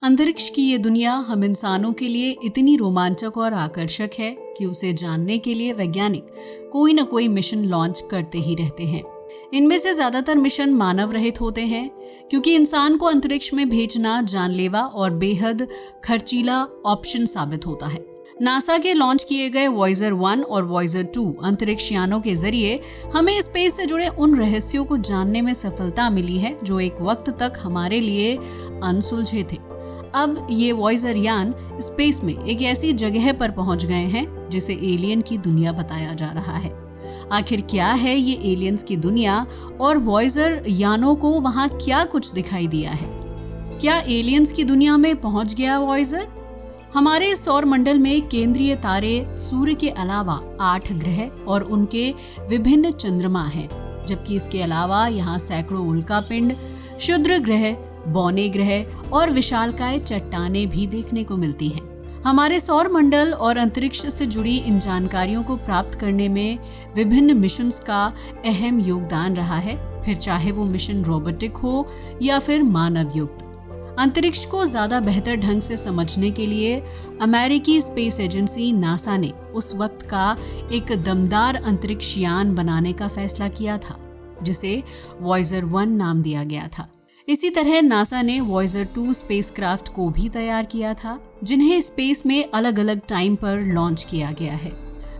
अंतरिक्ष की ये दुनिया हम इंसानों के लिए इतनी रोमांचक और आकर्षक है कि उसे जानने के लिए वैज्ञानिक कोई न कोई मिशन लॉन्च करते ही रहते हैं। इनमें से ज्यादातर मिशन मानव रहित होते हैं, क्योंकि इंसान को अंतरिक्ष में भेजना जानलेवा और बेहद खर्चीला ऑप्शन साबित होता है। नासा के लॉन्च किए गए वॉयजर 1 और वॉयजर 2 अंतरिक्ष यानों के जरिए हमें स्पेस से जुड़े उन रहस्यों को जानने में सफलता मिली है जो एक वक्त तक हमारे लिए अनसुलझे थे। अब ये वॉयजर यान स्पेस में एक ऐसी जगह पर पहुंच गए हैं जिसे एलियन की दुनिया बताया जा रहा है। आखिर क्या है ये एलियंस की दुनिया और वॉयजर यानों को वहां क्या कुछ दिखाई दिया है? क्या एलियंस की दुनिया में पहुंच गया वॉयजर? हमारे सौर मंडल में केंद्रीय तारे सूर्य के अलावा 8 ग्रह और उनके विभिन्न चंद्रमा हैं, जबकि इसके अलावा यहाँ सैकड़ों उल्कापिंड, क्षुद्र ग्रह, बौने ग्रह और विशालकाय चट्टानें भी देखने को मिलती हैं। हमारे सौर मंडल और अंतरिक्ष से जुड़ी इन जानकारियों को प्राप्त करने में विभिन्न मिशंस का अहम योगदान रहा है, फिर चाहे वो मिशन रोबोटिक हो या फिर मानव युक्त। अंतरिक्ष को ज्यादा बेहतर ढंग से समझने के लिए अमेरिकी स्पेस एजेंसी नासा ने उस वक्त का एक दमदार अंतरिक्ष यान बनाने का फैसला किया था, जिसे वॉयजर 1 नाम दिया गया था। इसी तरह नासा ने वॉयजर 2 स्पेसक्राफ्ट को भी तैयार किया था, जिन्हें स्पेस में अलग अलग टाइम पर लॉन्च किया गया है।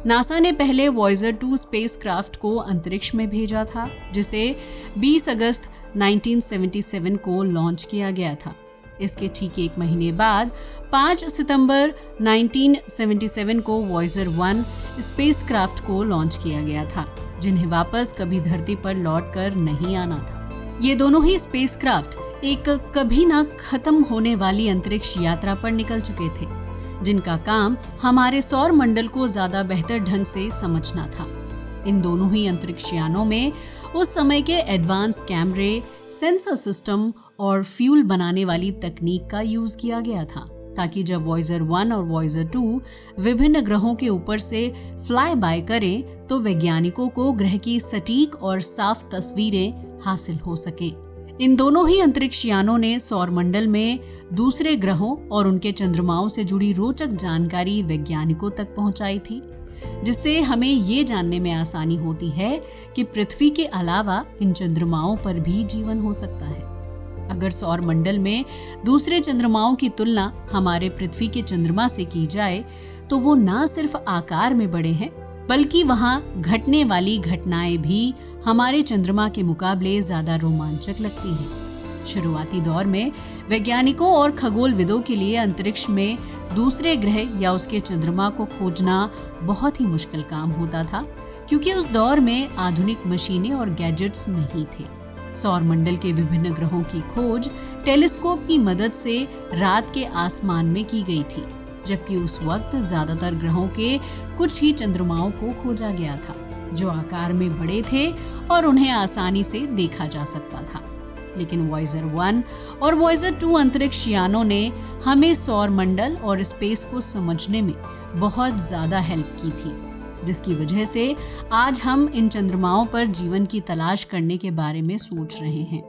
नासा ने पहले वॉयजर 2 स्पेसक्राफ्ट को अंतरिक्ष में भेजा था, जिसे 20 अगस्त 1977 को लॉन्च किया गया था। इसके ठीक एक महीने बाद 5 सितंबर 1977 को वॉयजर 1 स्पेसक्राफ्ट को लॉन्च किया गया था, जिन्हें वापस कभी धरती पर लौटकर नहीं आना था। ये दोनों ही स्पेसक्राफ्ट एक कभी ना खत्म होने वाली अंतरिक्ष यात्रा पर निकल चुके थे, जिनका काम हमारे सौर मंडल को ज्यादा बेहतर ढंग से समझना था। इन दोनों ही अंतरिक्ष यानों में उस समय के एडवांस कैमरे, सेंसर सिस्टम और फ्यूल बनाने वाली तकनीक का यूज किया गया था, ताकि जब वॉयजर 1 और वॉयजर 2 विभिन्न ग्रहों के ऊपर से फ्लाई बाय करें तो वैज्ञानिकों को ग्रह की सटीक और साफ तस्वीरें हासिल हो सके। इन दोनों ही अंतरिक्ष यानों ने सौर मंडल में दूसरे ग्रहों और उनके चंद्रमाओं से जुड़ी रोचक जानकारी वैज्ञानिकों तक पहुंचाई थी, जिससे हमें ये जानने में आसानी होती है कि पृथ्वी के अलावा इन चंद्रमाओं पर भी जीवन हो सकता है। अगर सौर मंडल में दूसरे चंद्रमाओं की तुलना हमारे पृथ्वी के चंद्रमा से की जाए तो वो न सिर्फ आकार में बड़े हैं, बल्कि वहां घटने वाली घटनाएं भी हमारे चंद्रमा के मुकाबले ज्यादा रोमांचक लगती हैं। शुरुआती दौर में वैज्ञानिकों और खगोलविदों के लिए अंतरिक्ष में दूसरे ग्रह या उसके चंद्रमा को खोजना बहुत ही मुश्किल काम होता था, क्योंकि उस दौर में आधुनिक मशीनें और गैजेट्स नहीं थे। सौर मंडल के विभिन्न ग्रहों की खोज टेलीस्कोप की मदद से रात के आसमान में की गई थी, जबकि उस वक्त ज्यादातर ग्रहों के कुछ ही चंद्रमाओं को खोजा गया था, जो आकार में बड़े थे और उन्हें आसानी से देखा जा सकता था। लेकिन वॉयजर 1 और वॉयजर 2 अंतरिक्ष यानों ने हमें सौर मंडल और स्पेस को समझने में बहुत ज्यादा हेल्प की थी, जिसकी वजह से आज हम इन चंद्रमाओं पर जीवन की तलाश करने के बारे में सोच रहे हैं।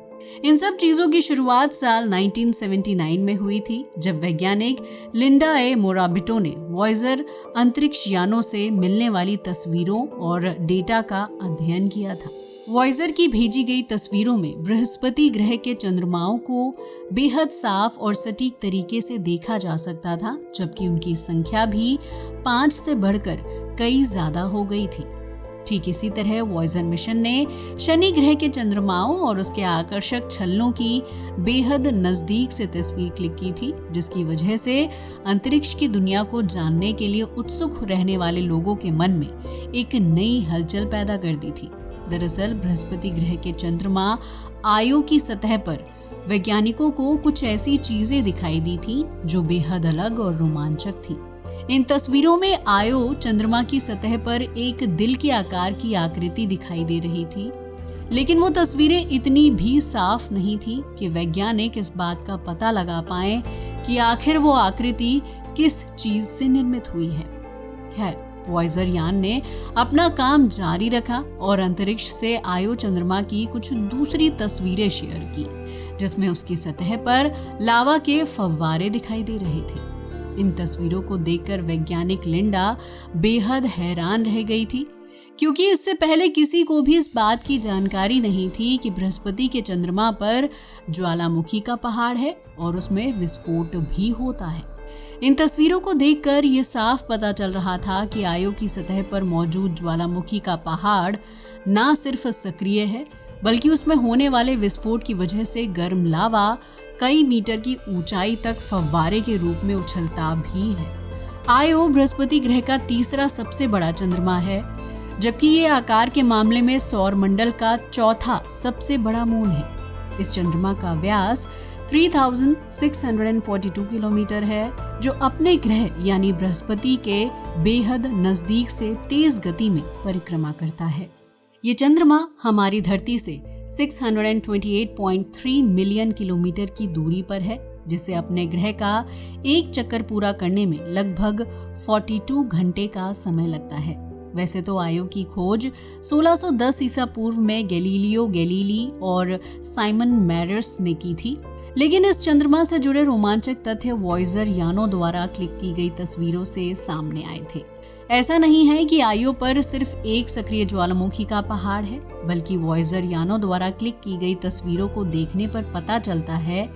इन सब चीजों की शुरुआत साल 1979 में हुई थी, जब वैज्ञानिक लिंडा ए मोराबिटो ने वॉयजर अंतरिक्ष यानों से मिलने वाली तस्वीरों और डेटा का अध्ययन किया था। वॉयजर की भेजी गई तस्वीरों में बृहस्पति ग्रह के चंद्रमाओं को बेहद साफ और सटीक तरीके से देखा जा सकता था, जबकि उनकी संख्या भी 5 से बढ़कर कई ज्यादा हो गई थी। ठीक इसी तरह वॉयजर मिशन ने शनि ग्रह के चंद्रमाओं और उसके आकर्षक छल्लों की बेहद नजदीक से तस्वीर क्लिक की थी, जिसकी वजह से अंतरिक्ष की दुनिया को जानने के लिए उत्सुक रहने वाले लोगों के मन में एक नई हलचल पैदा कर दी थी। दरअसल बृहस्पति ग्रह के चंद्रमा आयो की सतह पर वैज्ञानिकों को कुछ ऐसी चीजें दिखाई दी थी जो बेहद अलग और रोमांचक थी। इन तस्वीरों में आयो चंद्रमा की सतह पर एक दिल के आकार की आकृति दिखाई दे रही थी, लेकिन वो तस्वीरें इतनी भी साफ नहीं थी कि वैज्ञानिक इस बात का पता लगा पाए कि आखिर वो आकृति किस चीज से निर्मित हुई है। खैर, वॉयजर यान ने अपना काम जारी रखा और अंतरिक्ष से आयो चंद्रमा की कुछ दूसरी तस्वीरें शेयर की, जिसमें उसकी सतह पर लावा के फव्वारे दिखाई दे रहे थे। इन तस्वीरों को देखकर वैज्ञानिक लिंडा बेहद हैरान रह गई थी, क्योंकि इससे पहले किसी को भी इस बात की जानकारी नहीं थी कि बृहस्पति के चंद्रमा पर ज्वालामुखी का पहाड़ है और उसमें विस्फोट भी होता है। इन तस्वीरों को देखकर यह साफ पता चल रहा था कि आयो की सतह पर मौजूद ज्वालामुखी का पहाड़ न सिर्फ सक्रिय है, बल्कि उसमें होने वाले विस्फोट की वजह से गर्म लावा कई मीटर की ऊंचाई तक फव्वारे के रूप में उछलता भी है। आयो बृहस्पति ग्रह का तीसरा सबसे बड़ा चंद्रमा है, जबकि ये आकार के मामले में सौर मंडल का चौथा सबसे बड़ा मून है। इस चंद्रमा का व्यास 3642 किलोमीटर है, जो अपने ग्रह यानी बृहस्पति के बेहद नजदीक से तेज गति में परिक्रमा करता है। ये चंद्रमा हमारी धरती से 628.3 मिलियन किलोमीटर की दूरी पर है, जिसे अपने ग्रह का एक चक्कर पूरा करने में लगभग 42 घंटे का समय लगता है। वैसे तो आयो की खोज 1610 ईसा पूर्व में गैलीलियो गैलीली और साइमन मैरर्स ने की थी, लेकिन इस चंद्रमा से जुड़े रोमांचक तथ्य वॉयजर यानों द्वारा क्लिक की गई तस्वीरों से सामने आए थे। ऐसा नहीं है कि आयो पर सिर्फ एक सक्रिय ज्वालामुखी का पहाड़ है, बल्कि वॉयजर यानों द्वारा क्लिक की गई तस्वीरों को देखने पर पता चलता है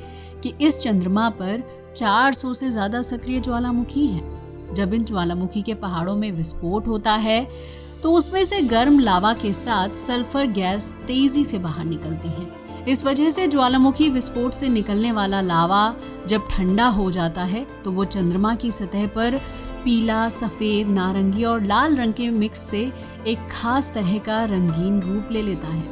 कि इस चंद्रमा पर 400 से ज्यादा सक्रिय ज्वालामुखी हैं। जब इन ज्वालामुखी के पहाड़ों में विस्फोट होता है तो उसमें से गर्म लावा के साथ सल्फर गैस तेजी से बाहर निकलती है। इस वजह से ज्वालामुखी विस्फोट से निकलने वाला लावा जब ठंडा हो जाता है तो वो चंद्रमा की सतह पर पीला, सफेद, नारंगी और लाल रंग के मिक्स से एक खास तरह का रंगीन रूप ले लेता है।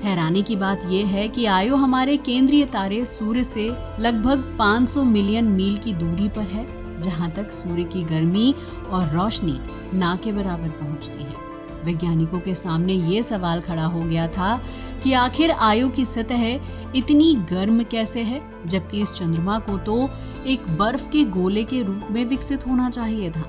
हैरानी की बात यह है कि आयो हमारे केंद्रीय तारे सूर्य से लगभग 500 मिलियन मील की दूरी पर है, जहां तक सूर्य की गर्मी और रोशनी ना के बराबर पहुंचती है। वैज्ञानिकों के सामने ये सवाल खड़ा हो गया था कि आखिर आयो की सतह इतनी गर्म कैसे है, जबकि इस चंद्रमा को तो एक बर्फ के गोले के रूप में विकसित होना चाहिए था,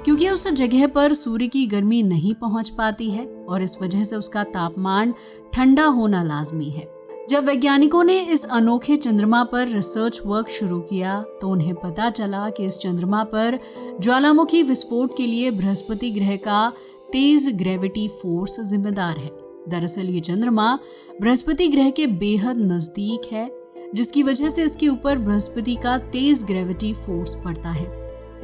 क्योंकि उस जगह पर सूर्य की गर्मी नहीं पहुंच पाती है और इस वजह से उसका तापमान ठंडा होना लाजमी है। जब वैज्ञानिकों ने इस अनोखे चंद्रमा पर रिसर्च वर्क शुरू किया तो उन्हें पता चला कि इस चंद्रमा पर ज्वालामुखी विस्फोट के लिए बृहस्पति ग्रह का तेज ग्रेविटी फोर्स जिम्मेदार है। दरअसल ये चंद्रमा बृहस्पति ग्रह के बेहद नजदीक है, जिसकी वजह से इसके ऊपर बृहस्पति का तेज ग्रेविटी फोर्स पड़ता है।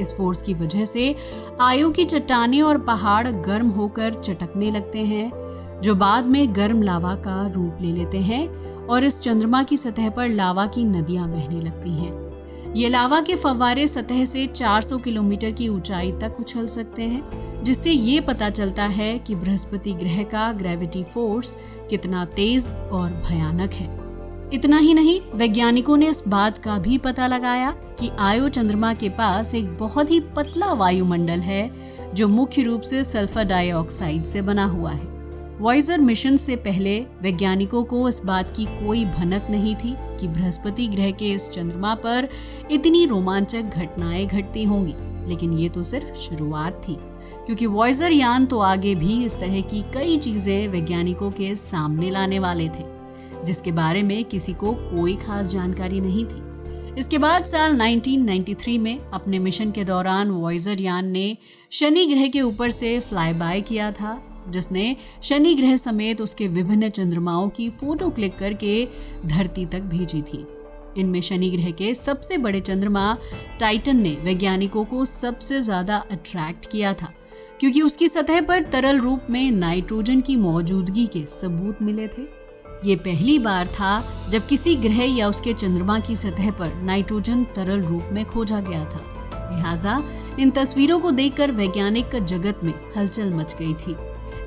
इस फोर्स की वजह से आयो की चट्टानें और पहाड़ गर्म होकर चटकने लगते हैं, जो बाद में गर्म लावा का रूप ले लेते हैं और इस चंद्रमा की सतह पर लावा की नदियां बहने लगती हैं। ये लावा के फव्वारे सतह से 400 किलोमीटर की ऊंचाई तक उछल सकते हैं, जिससे ये पता चलता है कि बृहस्पति ग्रह का ग्रेविटी फोर्स कितना तेज और भयानक है। इतना ही नहीं, वैज्ञानिकों ने इस बात का भी पता लगाया कि आयो चंद्रमा के पास एक बहुत ही पतला वायुमंडल है, जो मुख्य रूप से सल्फर डाइऑक्साइड से बना हुआ है। वॉयजर मिशन से पहले वैज्ञानिकों को इस बात की कोई भनक नहीं थी कि बृहस्पति ग्रह के इस चंद्रमा पर इतनी रोमांचक घटनाएं घटती होंगी, लेकिन ये तो सिर्फ शुरुआत थी, क्योंकि वॉयजर यान तो आगे भी इस तरह की कई चीजें वैज्ञानिकों के सामने लाने वाले थे, जिसके बारे में किसी को कोई खास जानकारी नहीं थी। इसके बाद साल 1993 में अपने मिशन के दौरान वॉयजर यान ने शनि ग्रह के ऊपर से फ्लाई बाय किया था, जिसने शनि ग्रह समेत उसके विभिन्न चंद्रमाओं की फोटो क्लिक करके धरती तक भेजी थी। इनमें शनि ग्रह के सबसे बड़े चंद्रमा टाइटन ने वैज्ञानिकों को सबसे ज्यादा अट्रैक्ट किया था, क्योंकि उसकी सतह पर तरल रूप में नाइट्रोजन की मौजूदगी के सबूत मिले थे। ये पहली बार था जब किसी ग्रह या उसके चंद्रमा की सतह पर नाइट्रोजन तरल रूप में खोजा गया था। लिहाजा इन तस्वीरों को देखकर वैज्ञानिक जगत में हलचल मच गई थी।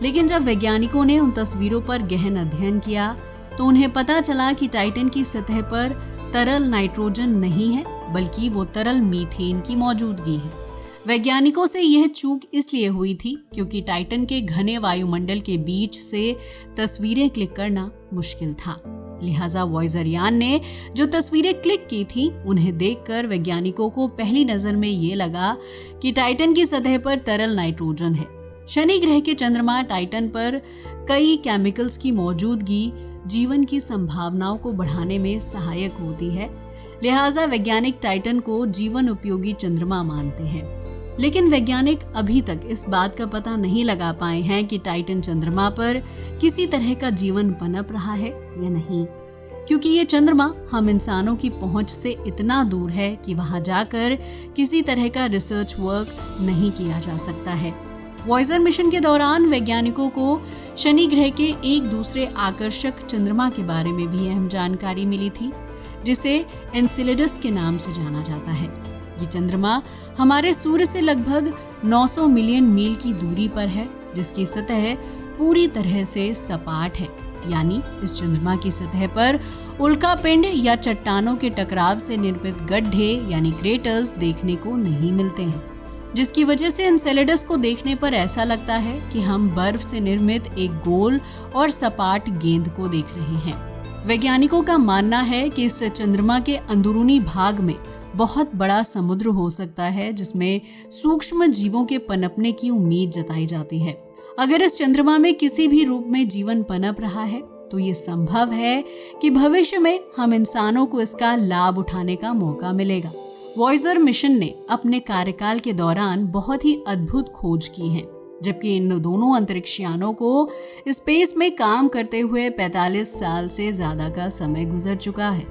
लेकिन जब वैज्ञानिकों ने उन तस्वीरों पर गहन अध्ययन किया तो उन्हें पता चला कि टाइटन की सतह पर तरल नाइट्रोजन नहीं है, बल्कि वो तरल मीथेन की मौजूदगी है। वैज्ञानिकों से यह चूक इसलिए हुई थी क्योंकि टाइटन के घने वायुमंडल के बीच से तस्वीरें क्लिक करना मुश्किल था। लिहाजा वॉयजर यान ने जो तस्वीरें क्लिक की थी, उन्हें देखकर वैज्ञानिकों को पहली नजर में ये लगा कि टाइटन की सतह पर तरल नाइट्रोजन है, शनि ग्रह के चंद्रमा टाइटन पर कई केमिकल्स की मौजूदगी जीवन की संभावनाओं को बढ़ाने में सहायक होती है, लिहाजा वैज्ञानिक टाइटन को जीवन उपयोगी चंद्रमा मानते हैं। लेकिन वैज्ञानिक अभी तक इस बात का पता नहीं लगा पाए हैं कि टाइटन चंद्रमा पर किसी तरह का जीवन पनप रहा है या नहीं, क्योंकि ये चंद्रमा हम इंसानों की पहुंच से इतना दूर है कि वहां जाकर किसी तरह का रिसर्च वर्क नहीं किया जा सकता है। वॉयेजर मिशन के दौरान वैज्ञानिकों को शनि ग्रह के एक दूसरे आकर्षक चंद्रमा के बारे में भी अहम जानकारी मिली थी, जिसे एनसेलेडस के नाम से जाना जाता है। ये चंद्रमा हमारे सूर्य से लगभग 900 मिलियन मील की दूरी पर है, जिसकी सतह पूरी तरह से सपाट है, यानी इस चंद्रमा की सतह पर उल्कापिंड या चट्टानों के टकराव से निर्मित गड्ढे यानी क्रेटर्स देखने को नहीं मिलते हैं, जिसकी वजह से एनसेलेडस को देखने पर ऐसा लगता है कि हम बर्फ से निर्मित एक गोल और सपाट गेंद को देख रहे हैं। वैज्ञानिकों का मानना है कि इस चंद्रमा के अंदरूनी भाग में बहुत बड़ा समुद्र हो सकता है, जिसमें सूक्ष्म जीवों के पनपने की उम्मीद जताई जाती है। अगर इस चंद्रमा में किसी भी रूप में जीवन पनप रहा है तो ये संभव है कि भविष्य में हम इंसानों को इसका लाभ उठाने का मौका मिलेगा। वॉयेजर मिशन ने अपने कार्यकाल के दौरान बहुत ही अद्भुत खोज की है, जबकि इन दोनों अंतरिक्ष यानों को स्पेस में काम करते हुए 45 साल से ज्यादा का समय गुजर चुका है।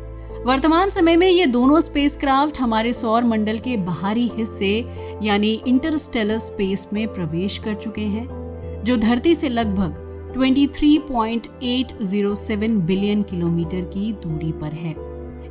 वर्तमान समय में ये दोनों स्पेसक्राफ्ट हमारे सौर मंडल के बाहरी हिस्से यानी इंटरस्टेलर स्पेस में प्रवेश कर चुके हैं, जो धरती से लगभग 23.807 बिलियन किलोमीटर की दूरी पर है।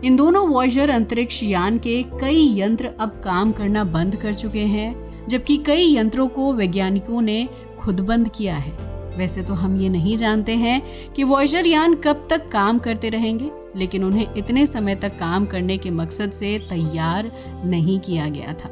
इन दोनों वॉयेजर अंतरिक्ष यान के कई यंत्र अब काम करना बंद कर चुके हैं, जबकि कई यंत्रों को वैज्ञानिकों ने खुद बंद किया है। वैसे तो हम ये नहीं जानते हैं कि वॉयेजर यान कब तक काम करते रहेंगे, लेकिन उन्हें इतने समय तक काम करने के मकसद से तैयार नहीं किया गया था।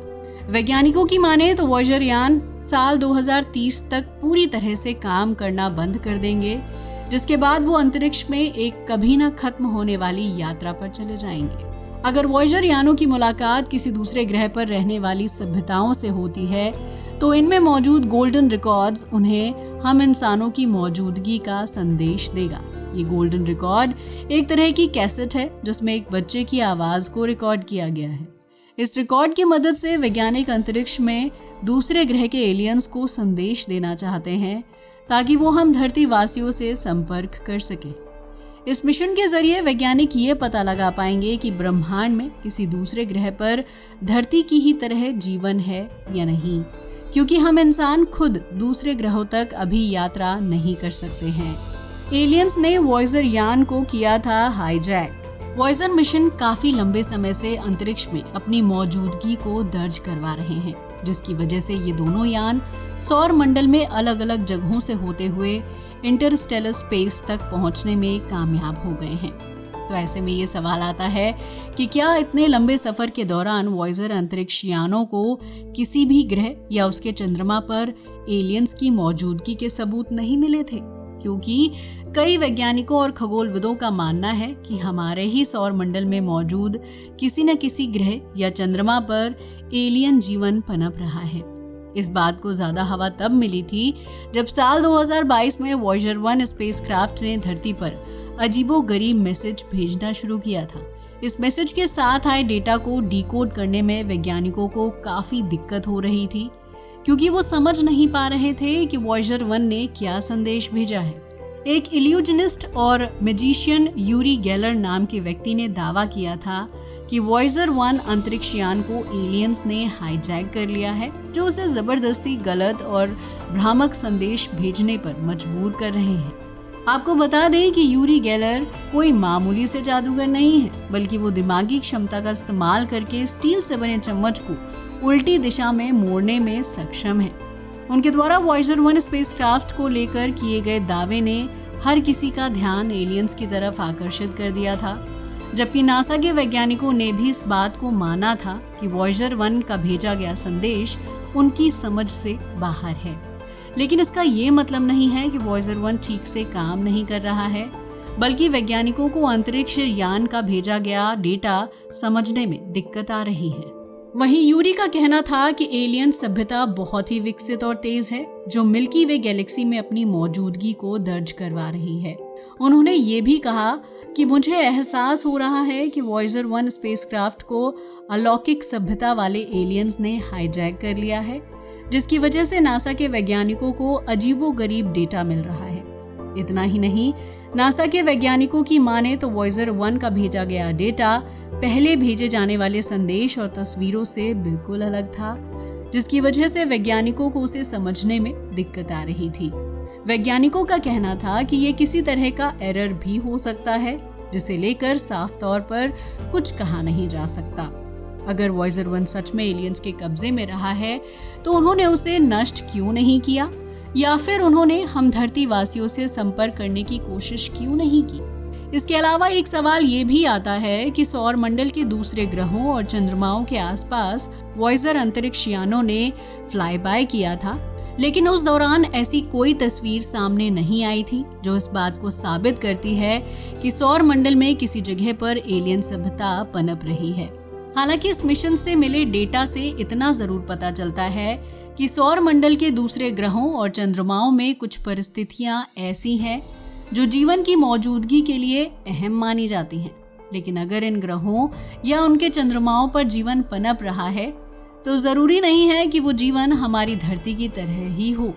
वैज्ञानिकों की माने तो वॉयेजर यान साल 2030 तक पूरी तरह से काम करना बंद कर देंगे, जिसके बाद वो अंतरिक्ष में एक कभी न खत्म होने वाली यात्रा पर चले जाएंगे। अगर वॉयेजर यानों की मुलाकात किसी दूसरे ग्रह पर रहने वाली सभ्यताओं से होती है तो इनमें मौजूद गोल्डन रिकॉर्ड्स उन्हें हम इंसानों की मौजूदगी का संदेश देगा। ये गोल्डन रिकॉर्ड एक तरह की कैसेट है जिसमें एक बच्चे की आवाज को रिकॉर्ड किया गया है। इस रिकॉर्ड की मदद से वैज्ञानिक अंतरिक्ष में दूसरे ग्रह के एलियंस को संदेश देना चाहते हैं ताकि वो हम धरती वासियों से संपर्क कर सके। इस मिशन के जरिए वैज्ञानिक ये पता लगा पाएंगे कि ब्रह्मांड में किसी दूसरे ग्रह पर धरती की ही तरह जीवन है या नहीं, क्योंकि हम इंसान खुद दूसरे ग्रहों तक अभी यात्रा नहीं कर सकते हैं। एलियंस ने वॉयेजर यान को किया था हाईजैक। वॉयेजर मिशन काफी लंबे समय से अंतरिक्ष में अपनी मौजूदगी को दर्ज करवा रहे हैं, जिसकी वजह से ये दोनों यान सौर मंडल में अलग अलग जगहों से होते हुए इंटरस्टेलर स्पेस तक पहुंचने में कामयाब हो गए हैं। तो ऐसे में ये सवाल आता है कि क्या इतने लंबे सफर के दौरान वॉयेजर अंतरिक्ष यानों को किसी भी ग्रह या उसके चंद्रमा पर एलियंस की मौजूदगी के सबूत नहीं मिले थे? क्योंकि कई वैज्ञानिकों और खगोलविदों का मानना है कि हमारे ही सौर मंडल में मौजूद किसी न किसी ग्रह या चंद्रमा पर एलियन जीवन पनप रहा है। इस बात को ज्यादा हवा तब मिली थी जब साल 2022 में वॉयेजर 1 स्पेसक्राफ्ट ने धरती पर अजीबोगरीब मैसेज भेजना शुरू किया था। इस मैसेज के साथ आए डेटा को डिकोड करने में वैज्ञानिकों को काफी दिक्कत हो रही थी, क्योंकि वो समझ नहीं पा रहे थे कि वॉयेजर 1 ने क्या संदेश भेजा है। एक इल्यूजनिस्ट और मैजिशियन यूरी गेलर नाम के व्यक्ति ने दावा किया था कि वॉयेजर 1 अंतरिक्ष यान को एलियंस ने हाईजैक कर लिया है, जो उसे जबरदस्ती गलत और भ्रामक संदेश भेजने पर मजबूर कर रहे हैं। आपको बता दें कि यूरी गेलर कोई मामूली से जादूगर नहीं है, बल्कि वो दिमागी क्षमता का इस्तेमाल करके स्टील से बने चम्मच को उल्टी दिशा में मोड़ने में सक्षम है। उनके द्वारा वॉयेजर 1 स्पेसक्राफ्ट को लेकर किए गए दावे ने हर किसी का ध्यान एलियंस की तरफ आकर्षित कर दिया था, जबकि नासा के वैज्ञानिकों ने भी इस बात को माना था कि वॉयेजर 1 का भेजा गया संदेश उनकी समझ से बाहर है। लेकिन इसका ये मतलब नहीं है कि वॉयेजर 1 ठीक से काम नहीं कर रहा है, बल्कि वैज्ञानिकों को अंतरिक्ष यान का भेजा गया डेटा समझने में दिक्कत आ रही है। वहीं यूरी का कहना था कि एलियन सभ्यता बहुत ही विकसित और तेज है, जो मिल्की वे गैलेक्सी में अपनी मौजूदगी को दर्ज करवा रही है। उन्होंने ये भी कहा कि मुझे एहसास हो रहा है कि वॉयेजर 1 स्पेसक्राफ्ट को अलौकिक सभ्यता वाले एलियंस ने हाईजैक कर लिया है, जिसकी वजह से नासा के वैज्ञानिकों को अजीबोगरीब डेटा मिल रहा है। इतना ही नहीं, नासा के वैज्ञानिकों की माने तो वॉयेजर 1 का भेजा गया डेटा पहले भेजे जाने वाले संदेश और तस्वीरों से बिल्कुल अलग था, जिसकी वजह से वैज्ञानिकों को उसे समझने में दिक्कत आ रही थी। वैज्ञानिकों का कहना था कि ये किसी तरह का एरर भी हो सकता है, जिसे लेकर साफ तौर पर कुछ कहा नहीं जा सकता। अगर वॉयेजर 1 सच में एलियंस के कब्जे में रहा है तो उन्होंने उसे नष्ट क्यों नहीं किया, या फिर उन्होंने हम धरती वासियों से संपर्क करने की कोशिश क्यों नहीं की। इसके अलावा एक सवाल ये भी आता है कि सौर मंडल के दूसरे ग्रहों और चंद्रमाओं के आसपास वॉयेजर अंतरिक्ष यानों ने फ्लाई बाय किया था, लेकिन उस दौरान ऐसी कोई तस्वीर सामने नहीं आई थी जो इस बात को साबित करती है कि सौर मंडल में किसी जगह पर एलियन सभ्यता पनप रही है। हालांकि इस मिशन से मिले डेटा से इतना जरूर पता चलता है कि सौर मंडल के दूसरे ग्रहों और चंद्रमाओं में कुछ परिस्थितियां ऐसी हैं जो जीवन की मौजूदगी के लिए अहम मानी जाती हैं। लेकिन अगर इन ग्रहों या उनके चंद्रमाओं पर जीवन पनप रहा है तो जरूरी नहीं है कि वो जीवन हमारी धरती की तरह ही हो,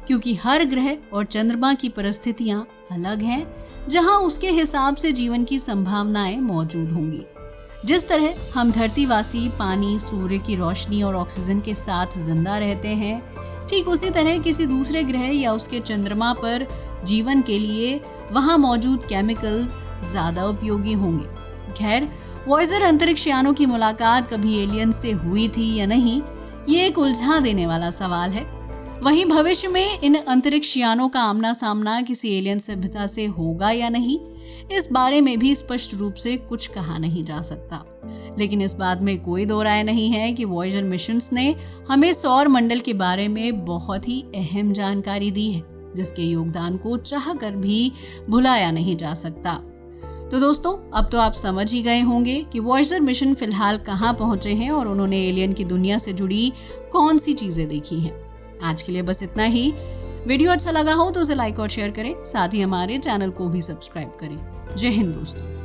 क्योंकि हर ग्रह और चंद्रमा की परिस्थितियां अलग हैं, जहां उसके हिसाब से जीवन की संभावनाएं मौजूद होंगी। जिस तरह हम धरतीवासी पानी, सूर्य की रोशनी और ऑक्सीजन के साथ जिंदा रहते हैं, ठीक उसी तरह किसी दूसरे ग्रह या उसके चंद्रमा पर जीवन के लिए वहां मौजूद केमिकल्स ज्यादा उपयोगी होंगे। खैर, वॉयेजर अंतरिक्ष यानों की मुलाकात कभी एलियन से हुई थी या नहीं, ये एक उलझा देने वाला सवाल है। वहीं भविष्य में इन अंतरिक्ष यानों का आमना सामना किसी एलियन सभ्यता से होगा या नहीं, इस बारे में भी स्पष्ट रूप से कुछ कहा नहीं जा सकता। लेकिन इस बात में कोई दो राय नहीं है कि वॉयेजर मिशंस ने हमें सौर मंडल के बारे में बहुत ही अहम जानकारी दी है, जिसके योगदान को चाहकर भी भुलाया नहीं जा सकता। तो दोस्तों, अब तो आप समझ ही गए होंगे कि वॉयेजर मिशन फिलहाल कहाँ पहुंचे हैं और उन्होंने एलियन की दुनिया से जुड़ी कौन सी चीजें देखी हैं। आज के लिए बस इतना ही। वीडियो अच्छा लगा हो तो उसे लाइक और शेयर करें, साथ ही हमारे चैनल को भी सब्सक्राइब करें। जय हिंद दोस्तों।